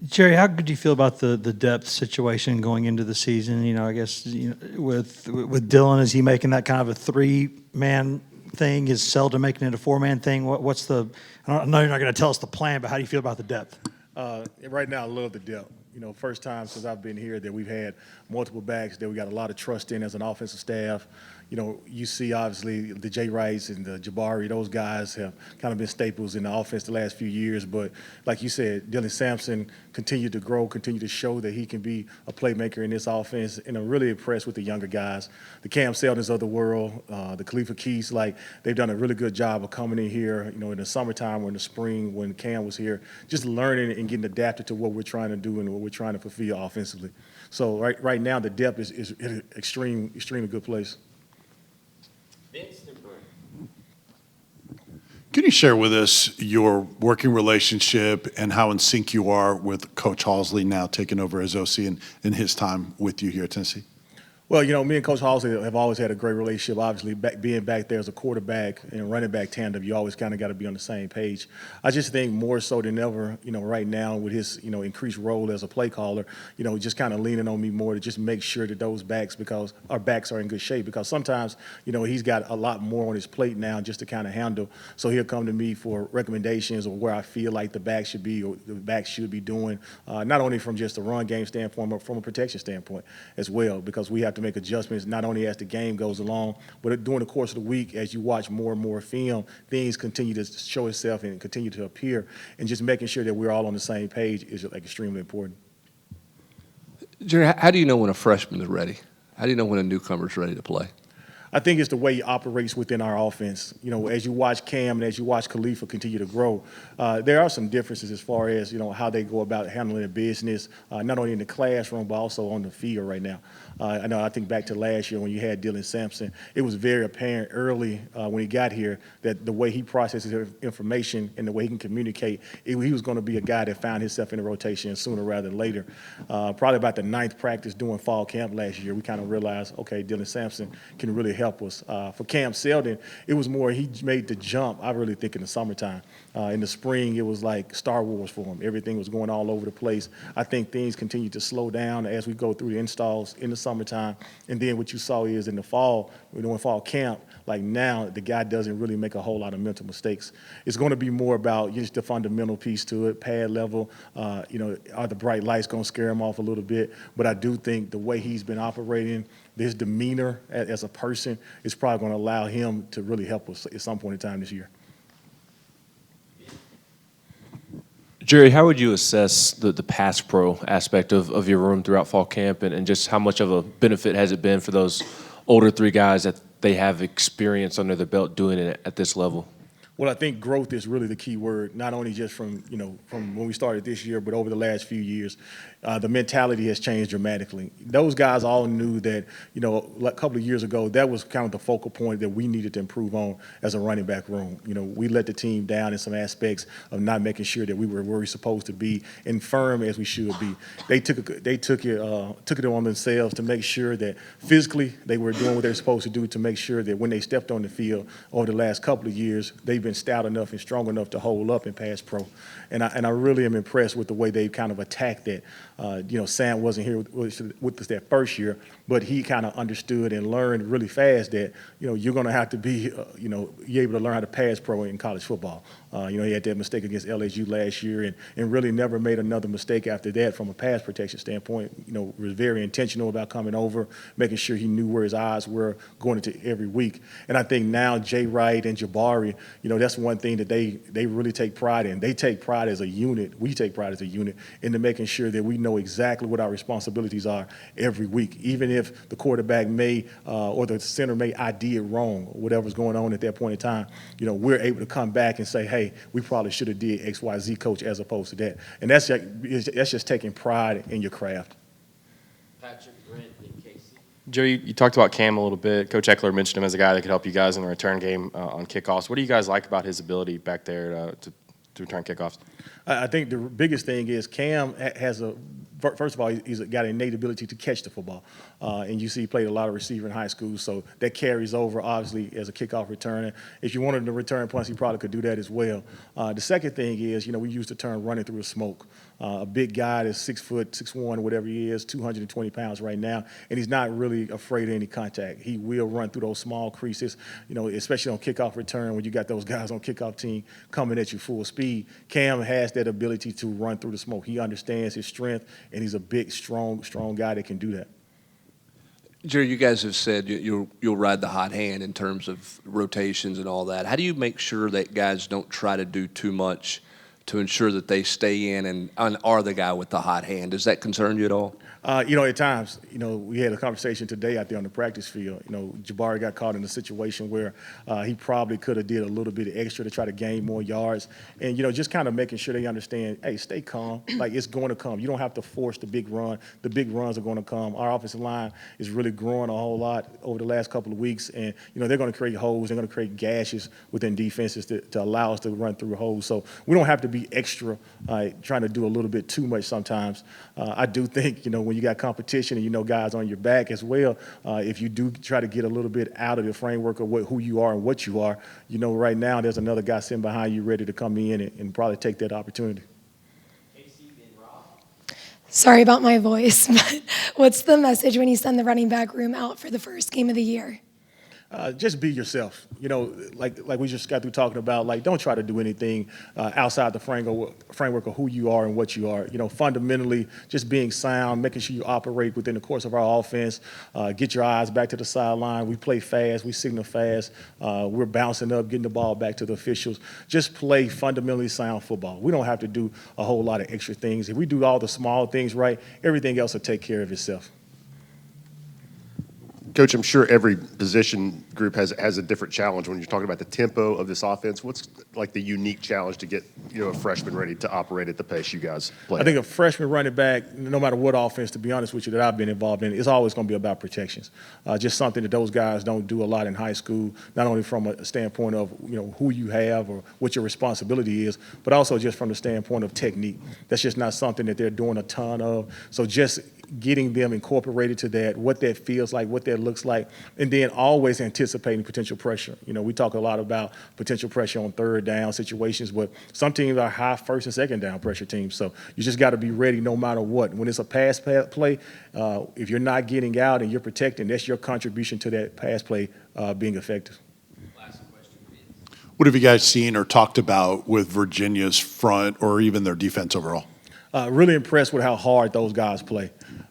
Jerry, how good do you feel about the depth situation going into the season? I guess with Dylan, is he making that kind of a three-man thing? Is Selden making it a four-man thing? What's the? I know you're not going to tell us the plan, but how do you feel about the depth? Right now, I love the depth. First time since I've been here that we've had multiple backs that we got a lot of trust in as an offensive staff. You see obviously the Jay Wrights and the Jabari, those guys have kind of been staples in the offense the last few years. But like you said, Dylan Sampson continued to grow, continued to show that he can be a playmaker in this offense. And I'm really impressed with the younger guys, the Cam Seldons of the world, the Khalifa Keys. Like, they've done a really good job of coming in here, in the summertime or in the spring when Cam was here, just learning and getting adapted to what we're trying to do and what we're trying to fulfill offensively. So right now the depth is in an extremely good place. Can you share with us your working relationship and how in sync you are with Coach Halsley now taking over as OC and his time with you here at Tennessee? Well, me and Coach Halsey have always had a great relationship. Obviously, being back there as a quarterback and running back tandem, you always kind of got to be on the same page. I just think more so than ever, right now with his, increased role as a play caller, just kind of leaning on me more to just make sure that those backs, because our backs are in good shape. Because sometimes, he's got a lot more on his plate now just to kind of handle. So he'll come to me for recommendations or where I feel like the back should be or the back should be doing, not only from just a run game standpoint, but from a protection standpoint as well, because we have to make adjustments not only as the game goes along, but during the course of the week as you watch more and more film, things continue to show itself and continue to appear, and just making sure that we're all on the same page is extremely important. Jerry, how do you know when a freshman is ready? How do you know when a newcomer is ready to play? I think it's the way he operates within our offense. As you watch Cam and as you watch Khalifa continue to grow, there are some differences as far as, how they go about handling their business, not only in the classroom, but also on the field right now. I think back to last year when you had Dylan Sampson, it was very apparent early when he got here that the way he processes information and the way he can communicate, he was going to be a guy that found himself in the rotation sooner rather than later. Probably about the 9th practice during fall camp last year, we kind of realized, okay, Dylan Sampson can really help us. For Cam Seldon, it was more he made the jump, I really think, in the summertime. In the spring, it was like Star Wars for him. Everything was going all over the place. I think things continue to slow down as we go through the installs in the summertime. And then what you saw is in the fall, we're doing fall camp, like now the guy doesn't really make a whole lot of mental mistakes. It's going to be more about just the fundamental piece to it, pad level, are the bright lights going to scare him off a little bit? But I do think the way he's been operating, his demeanor as a person is probably going to allow him to really help us at some point in time this year. Jerry, how would you assess the pass pro aspect of your room throughout fall camp, and just how much of a benefit has it been for those older 3 guys that they have experience under their belt doing it at this level? Well, I think growth is really the key word, not only just from when we started this year, but over the last few years. The mentality has changed dramatically. Those guys all knew that, a couple of years ago, that was kind of the focal point that we needed to improve on as a running back room. We let the team down in some aspects of not making sure that we were where we were supposed to be and firm as we should be. They took it on themselves to make sure that physically they were doing what they're supposed to do, to make sure that when they stepped on the field over the last couple of years, they've been stout enough and strong enough to hold up in pass pro. And I really am impressed with the way they've kind of attacked that. Sam wasn't here with us that first year, but he kind of understood and learned really fast that, you're going to have to be, you're able to learn how to pass pro in college football. He had that mistake against LSU last year and really never made another mistake after that from a pass protection standpoint. Was very intentional about coming over, making sure he knew where his eyes were going into every week. And I think now Jay Wright and Jabari, that's one thing that they really take pride in. They take pride as a unit. We take pride as a unit into making sure that we know exactly what our responsibilities are every week, even if the quarterback may or the center may ID it wrong, or whatever's going on at that point in time. We're able to come back and say, hey, we probably should have did X, Y, Z, coach, as opposed to that. And that's just taking pride in your craft. Patrick, Brent, and Casey. Jerry, you talked about Cam a little bit. Coach Eckler mentioned him as a guy that could help you guys in the return game on kickoffs. What do you guys like about his ability back there to return kickoffs? I think the biggest thing is Cam has a first of all, he's got an innate ability to catch the football. And you see he played a lot of receiver in high school, so that carries over, obviously, as a kickoff returner. If you wanted him to return punts, he probably could do that as well. The second thing is, we use the term running through the smoke. A big guy that's 6 foot, 6'1", whatever he is, 220 pounds right now, and he's not really afraid of any contact. He will run through those small creases, especially on kickoff return when you got those guys on kickoff team coming at you full speed. Cam has that ability to run through the smoke. He understands his strength, and he's a big, strong guy that can do that. Jerry, you guys have said you'll ride the hot hand in terms of rotations and all that. How do you make sure that guys don't try to do too much to ensure that they stay in and are the guy with the hot hand? Does that concern you at all? At times, we had a conversation today out there on the practice field. Jabari got caught in a situation where he probably could have did a little bit extra to try to gain more yards. And, just kind of making sure they understand, hey, stay calm. Like, it's going to come. You don't have to force the big run. The big runs are going to come. Our offensive line is really growing a whole lot over the last couple of weeks. And, they're going to create holes. They're going to create gashes within defenses to allow us to run through holes. So we don't have to be extra trying to do a little bit too much sometimes. I do think, when you got competition and guys on your back as well, if you do try to get a little bit out of the framework of who you are and what you are, right now there's another guy sitting behind you ready to come in and probably take that opportunity. Sorry about my voice, but what's the message when you send the running back room out for the first game of the year? Just be yourself. Like we just got through talking about, don't try to do anything outside the framework of who you are and what you are. Fundamentally, just being sound, making sure you operate within the course of our offense. Get your eyes back to the sideline. We play fast. We signal fast. We're bouncing up, getting the ball back to the officials. Just play fundamentally sound football. We don't have to do a whole lot of extra things. If we do all the small things right, everything else will take care of itself. Coach, I'm sure every position group has a different challenge when you're talking about the tempo of this offense. What's like the unique challenge to get a freshman ready to operate at the pace you guys play? I think a freshman running back, no matter what offense, to be honest with you, that I've been involved in, is always going to be about protections. Just something that those guys don't do a lot in high school, not only from a standpoint of who you have or what your responsibility is, but also just from the standpoint of technique. That's just not something that they're doing a ton of. So just getting them incorporated to that, what that feels like, what that looks like, and then always anticipating potential pressure. We talk a lot about potential pressure on third down situations, but some teams are high first and second down pressure teams. So you just got to be ready no matter what. When it's a pass play, if you're not getting out and you're protecting, that's your contribution to that pass play being effective. What have you guys seen or talked about with Virginia's front or even their defense overall? Really impressed with how hard those guys play.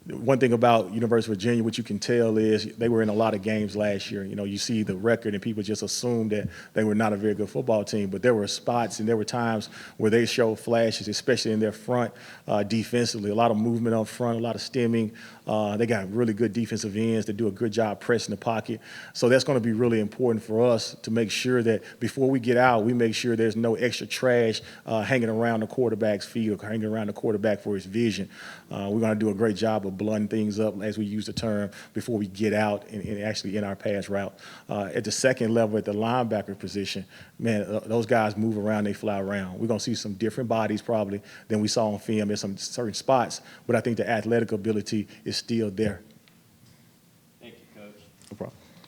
One thing about University of Virginia, what you can tell is they were in a lot of games last year. You see the record and people just assume that they were not a very good football team, but there were spots and there were times where they showed flashes, especially in their front defensively. A lot of movement up front, a lot of stemming. They got really good defensive ends that do a good job pressing the pocket. So that's going to be really important for us to make sure that before we get out, we make sure there's no extra trash hanging around the quarterback's feet or hanging around the quarterback for his vision. We're going to do a great job of blunting things up, as we use the term, before we get out and actually in our pass route. At the second level, at the linebacker position, man, those guys move around, they fly around. We're going to see some different bodies probably than we saw on film in some certain spots, but I think the athletic ability is still there.